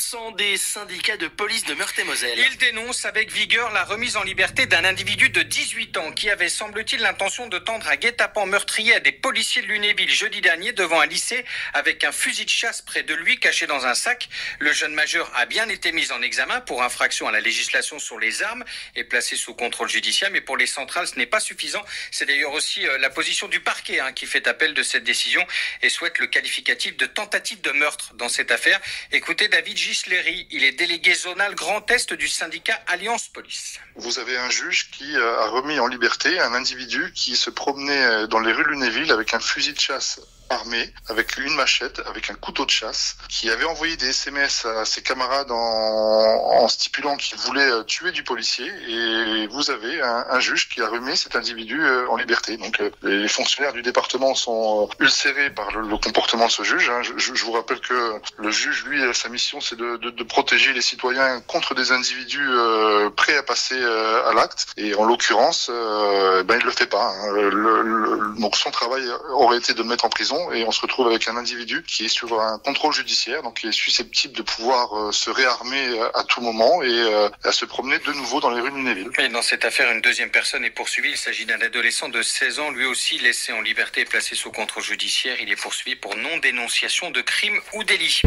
sont des syndicats de police de Meurthe-et-Moselle. Ils dénoncent avec vigueur la remise en liberté d'un individu de 18 ans qui avait, semble-t-il, l'intention de tendre un guet-apens meurtrier à des policiers de Lunéville jeudi dernier devant un lycée avec un fusil de chasse près de lui caché dans un sac. Le jeune majeur a bien été mis en examen pour infraction à la législation sur les armes et placé sous contrôle judiciaire. Mais pour les centrales, ce n'est pas suffisant. C'est d'ailleurs aussi la position du parquet qui fait appel de cette décision et souhaite le qualificatif de tentative de meurtre dans cette affaire. Écoutez David Gisleri, il est délégué zonal Grand Est du syndicat Alliance Police. Vous avez un juge qui a remis en liberté un individu qui se promenait dans les rues de Lunéville avec un fusil de chasse armé, avec une machette, avec un couteau de chasse, qui avait envoyé des SMS à ses camarades en stipulant qu'il voulait tuer du policier, et vous avez un juge qui a remis cet individu en liberté. Donc les fonctionnaires du département sont ulcérés par le comportement de ce juge. Je vous rappelle que le juge, lui, sa mission, c'est de protéger les citoyens contre des individus prêts à passer à l'acte, et en l'occurrence, il le fait pas. Donc son travail aurait été de le mettre en prison, et on se retrouve avec un individu qui est sur un contrôle judiciaire, donc qui est susceptible de pouvoir se réarmer à tout moment et à se promener de nouveau dans les rues de Lunéville. Et dans cette affaire, une deuxième personne est poursuivie. Il s'agit d'un adolescent de 16 ans, lui aussi laissé en liberté et placé sous contrôle judiciaire. Il est poursuivi pour non-dénonciation de crime ou délit.